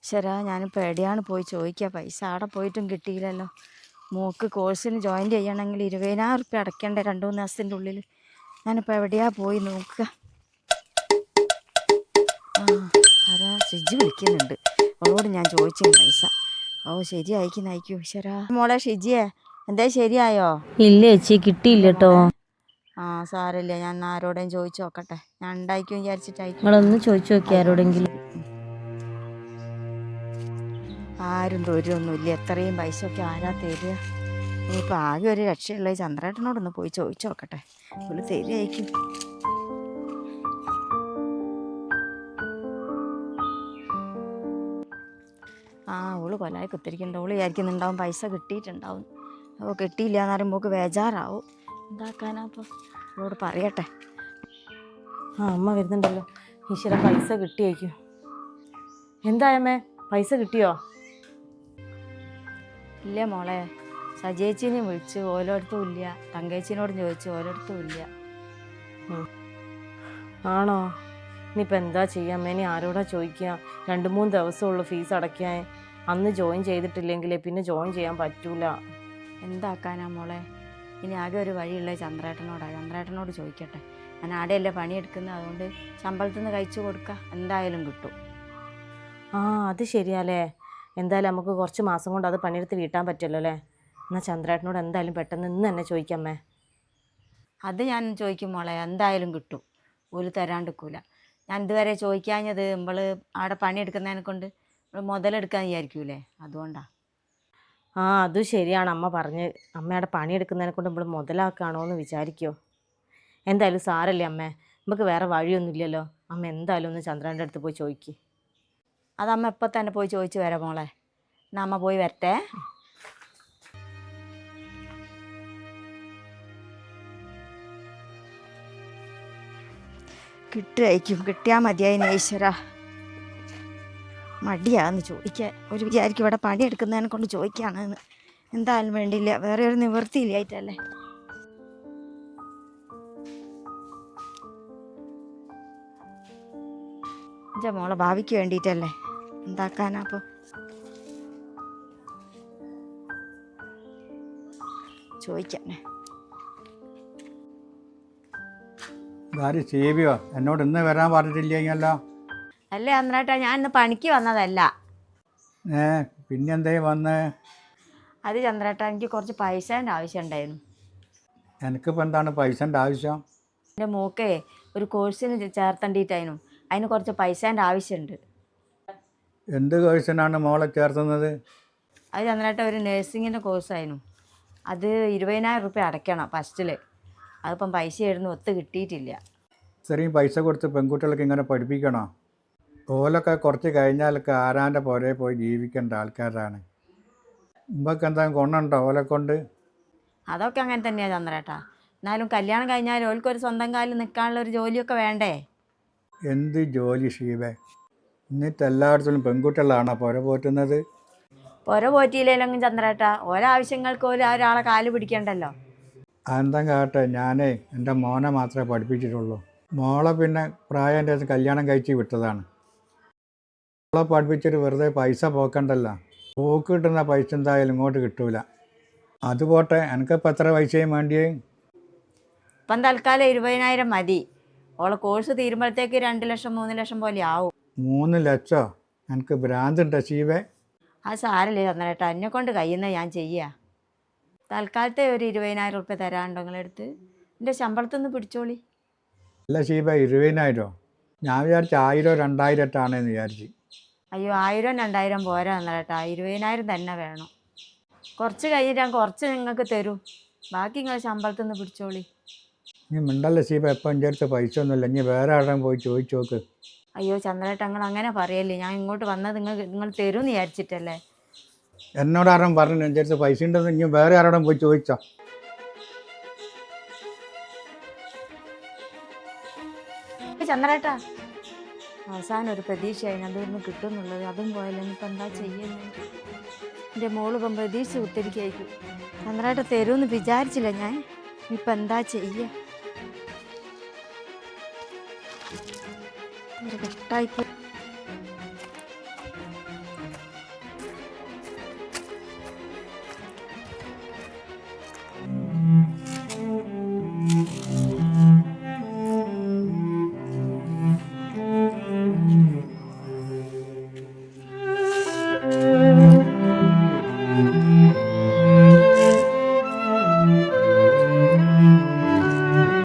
ശരാ ഞാനിപ്പോൾ എവിടെയാണ് പോയി ചോദിക്കുക, പൈസ അവിടെ പോയിട്ടും കിട്ടിയില്ലല്ലോ. മോക്ക് കോഴ്സിന് ജോയിൻ ചെയ്യണമെങ്കിൽ 20,000 റുപ്യ അടയ്ക്കണ്ടേ 2-3 ദിവസത്തിൻ്റെ ഉള്ളിൽ. ഞാനിപ്പോൾ എവിടെയാ പോയി നോക്കുക. അതാ ഷിജി വിളിക്കുന്നുണ്ട്, അവളോട് ഞാൻ ചോദിച്ചു പൈസ. ശരിയായിക്കുന്നയക്കൂ. ശരാ മോളെ ഷിജിയെ, എന്താ ശരിയായോ? ഇല്ല ചേച്ചി, കിട്ടിയില്ല കേട്ടോ. സാരമില്ല, ഞാൻ ആരോടെയും ചോദിച്ചു നോക്കട്ടെ. ഞാൻ ഉണ്ടായിക്കും വിചാരിച്ചിട്ടായിരിക്കും. നിങ്ങളൊന്ന് ചോദിച്ചു നോക്കി ആരോടെങ്കിലും. ആരും ദൂരമൊന്നുമില്ല, എത്രയും പൈസ ഒക്കെ ആരാ തരിക? ഇനിയിപ്പോൾ ആകെ ഒരു രക്ഷയുള്ളത് ചന്ദ്രേട്ടനോടൊന്ന് പോയി ചോദിച്ചു നോക്കട്ടെ, ഒരു തരികയായിരിക്കും. ഓള് കൊലായി കുത്തിരിക്കണ്ട. ഓള് വിചാരിക്കുന്നുണ്ടാവും പൈസ കിട്ടിയിട്ടുണ്ടാവും. അപ്പോൾ കിട്ടിയില്ല എന്ന് പറയുമ്പോൾ ബേജാറാവും. എന്താക്കാനാ അപ്പോൾ? അവളോട് പറയട്ടെ. അമ്മ വരുന്നുണ്ടല്ലോ. ഈശ്വര, പൈസ കിട്ടിയേക്കും. എന്തായമ്മേ, പൈസ കിട്ടിയോ? ഇല്ല മോളെ, സജേച്ചിനെ വിളിച്ച് ഓരോടത്തും ഇല്ല, തങ്കേച്ചിനോടും ചോദിച്ചു ഓരോടത്തും ഇല്ല. ആണോ? ഇനിയിപ്പോൾ എന്താ ചെയ്യാമ്മേ? ഇനി ആരോടാ ചോദിക്കുക? 2-3 ദിവസമുള്ളൂ ഫീസ് അടയ്ക്കാൻ. അന്ന് ജോയിൻ ചെയ്തിട്ടില്ലെങ്കിൽ പിന്നെ ജോയിൻ ചെയ്യാൻ പറ്റൂല. എന്താക്കാനാ മോളെ? ഇനി ആകെ ഒരു വഴിയുള്ളത് ചന്ദ്രേട്ടനോടാണ്. ചന്ദ്രേട്ടനോട് ചോദിക്കട്ടെ. ഞാൻ ആടെയല്ലേ പണിയെടുക്കുന്നത്, അതുകൊണ്ട് ശമ്പളത്തിൽ നിന്ന് കഴിച്ചു കൊടുക്കുക, എന്തായാലും കിട്ടും. അത് ശരിയാലേ. എന്തായാലും നമുക്ക് കുറച്ച് മാസം കൊണ്ട് അത് പണിയെടുത്ത് വീട്ടാൻ പറ്റുമല്ലോ അല്ലേ? എന്നാൽ ചന്ദ്രേട്ടനോട് എന്തായാലും പെട്ടെന്ന് ഇന്ന് തന്നെ ചോദിക്കാമേ. അത് ഞാൻ ചോദിക്കും മോളെ, എന്തായാലും കിട്ടും. ഒരു തരാണ്ടിരിക്കൂല. ഞാൻ ഇതുവരെ ചോദിക്കാഞ്ഞത് നമ്മൾ അവിടെ പണിയെടുക്കുന്നതിനെ കൊണ്ട് മുതലെടുക്കാൻ വിചാരിക്കൂലേ, അതുകൊണ്ടാണ്. അത് ശരിയാണ് അമ്മ പറഞ്ഞ്. അമ്മയുടെ പണിയെടുക്കുന്നതിനെ കൊണ്ട് നമ്മൾ മുതലാക്കുകയാണോ എന്ന് വിചാരിക്കുമോ? എന്തായാലും സാരല്ലേ അമ്മേ, നമുക്ക് വേറെ വഴിയൊന്നുമില്ലല്ലോ. അമ്മ എന്തായാലും ഒന്ന് ചന്ദ്രൻ്റെ അടുത്ത് പോയി ചോദിക്കും. അതമ്മ ഇപ്പം തന്നെ പോയി ചോദിച്ചു വരാം മോളെ. എന്നാൽ അമ്മ പോയി വരട്ടെ. കിട്ടുമായിരിക്കും, കിട്ടിയാൽ മതിയായി. ഈശ്വര, മടിയാന്ന് ചോദിക്കാൻ. ഒരു വിചാരിക്കും ഇവിടെ പണിയെടുക്കുന്നതിനെ കൊണ്ട് ചോദിക്കുകയാണെന്ന്. എന്തായാലും വേണ്ടിയില്ല, വേറെ ഒരു നിവൃത്തിയില്ലായിട്ടല്ലേ. എൻ്റെ മോളെ ഭാവിക്ക് വേണ്ടിയിട്ടല്ലേ, എന്താക്കാനാ അപ്പോൾ? ചോദിക്കാനേ. സേവിയോ എന്നോട് ഇന്ന് വരാൻ പറഞ്ഞിട്ടില്ലല്ലോ? അല്ലേ അന്നേട്ടാ, ഞാൻ ഇന്ന് പണിക്ക് വന്നതല്ല. പിന്നെന്തേ വന്ന്? അത് ചന്ദ്രേട്ടാ, എനിക്ക് കുറച്ച് പൈസേൻ്റെ ആവശ്യം ഉണ്ടായിരുന്നു. എനിക്കിപ്പോൾ എന്താണ് പൈസൻ്റെ ആവശ്യം? എൻ്റെ മോക്കേ ഒരു കോഴ്സിന് ചേർത്തേണ്ടിയിട്ടായിരുന്നു. അതിന് കുറച്ച് പൈസേൻ്റെ ആവശ്യമുണ്ട്. എന്ത് കോഴ്സിനാണ് മോളെ ചേർത്തുന്നത്? അത് ചന്ദ്രേട്ടാ, ഒരു നഴ്സിങ്ങിൻ്റെ കോഴ്സായിരുന്നു. അത് 20,000 റുപ്യ അടയ്ക്കണം ഫസ്റ്റിൽ. അതിപ്പം പൈസ ആയിരുന്നു, ഒത്ത് കിട്ടിയിട്ടില്ല. ഇത്രയും പൈസ കൊടുത്ത് പെൺകുട്ടികൾക്ക് ഇങ്ങനെ പഠിപ്പിക്കണോ? ഓലൊക്കെ കുറച്ച് കഴിഞ്ഞാലൊക്കെ ആരാൻ്റെ പുറകെ പോയി ജീവിക്കേണ്ട ആൾക്കാരാണ്. മുമ്പൊക്കെ എന്താ ഗുണമുണ്ടോ ഓലെ കൊണ്ട്? അതൊക്കെ അങ്ങനെ തന്നെയാണ് ചന്ദ്രേട്ടാ. എന്നാലും കല്യാണം കഴിഞ്ഞാൽ ഓൽക്കൊരു സ്വന്തം കാലിൽ നിൽക്കാനുള്ള ഒരു ജോലിയൊക്കെ വേണ്ടേ? എന്ത് ജോലി ഷീബേ? എന്നിട്ട് എല്ലായിടത്തും പെൺകുട്ടികളാണോ പുര പോറ്റുന്നത്? പുര പോറ്റിയില്ലെങ്കിലും ചന്ദ്രേട്ടാ, ഓരോ ആവശ്യങ്ങൾക്ക് ഒരാളെ കാല് പിടിക്കണ്ടല്ലോ. അതെന്താ കാട്ടെ, ഞാനേ എൻ്റെ മോനെ മാത്രമേ പഠിപ്പിച്ചിട്ടുള്ളൂ. മോളെ പിന്നെ പ്രായം എൻ്റെ കല്യാണം കഴിച്ച് വിട്ടതാണ്. മോളെ പഠിപ്പിച്ചിട്ട് വെറുതെ പൈസ പോക്കണ്ടല്ലോ. പോക്ക് കിട്ടുന്ന പൈസ എന്തായാലും ഇങ്ങോട്ട് കിട്ടൂല. അതുപോട്ടെ, എനിക്കിപ്പോൾ എത്ര പൈസയും വേണ്ടിയേ? ഇപ്പം തൽക്കാലം 20,000 മതി. ഓളെ കോഴ്സ് തീരുമ്പോഴത്തേക്ക് 2 ലക്ഷം 3 ലക്ഷം പോലെ ആവും. 3 ലക്ഷമോ? എനിക്ക് ഭ്രാന്തുണ്ടോ ശീവേ? അത് സാരല്ലേ ചന്ദ്രേട്ടാ, എന്നെ കൊണ്ട് കഴിയുന്നത് ഞാൻ ചെയ്യുക. തൽക്കാലത്തെ ഒരു 20,000 റുപ്യ തരാനുണ്ടോ നിങ്ങളെടുത്ത്? എൻ്റെ ശമ്പളത്തിൽ നിന്ന് പിടിച്ചോളി. അല്ല ശീബ, 20,000? ഞാൻ വിചാരിച്ചു 1000-2000 ആണെന്ന് വിചാരിച്ചു. അയ്യോ, 1000-2000 പോരാ ചന്ദ്രേട്ടാ, 20,000 തന്നെ വേണം. കുറച്ച് കഴിഞ്ഞിട്ട് ഞാൻ കുറച്ച് നിങ്ങൾക്ക് തരും, ബാക്കി നിങ്ങൾ ശമ്പളത്തിൽ നിന്ന് പിടിച്ചോളി. നീ മിണ്ടല്ല ശീബ, എപ്പം എൻ്റെ അടുത്ത് പൈസ ഒന്നുമില്ല. ഇനി വേറെ ആരുടെയും പോയി ചോദിച്ചു നോക്ക്. അയ്യോ ചന്ദ്രേട്ടാ, നിങ്ങൾ അങ്ങനെ പറയല്ലേ. ഞാൻ ഇങ്ങോട്ട് വന്നത് നിങ്ങൾ തരുമെന്ന് വിചാരിച്ചിട്ടല്ലേ. എന്നോട് ആരും പറഞ്ഞു എൻ്റെ അടുത്ത് പൈസ ഉണ്ടെന്ന്? ഇനി വേറെ ആരോടും പോയി ചോദിച്ചോ? ചന്ദ്രേട്ടാ, അവസാനം ഒരു പ്രതീക്ഷയായി അതൊന്നും കിട്ടുമെന്നുള്ളത്. അതും പോയല്ലോ. ഇനിയിപ്പോൾ എന്താ ചെയ്യുന്നത്? എൻ്റെ മോളിപ്പം പ്രതീക്ഷ കുത്തിരിക്കായിരിക്കും. ചന്ദ്രേട്ട തരുമെന്ന് വിചാരിച്ചില്ല ഞാൻ. ഇനിയിപ്പോൾ എന്താ ചെയ്യുക? കഷ്ടായിപ്പോയി.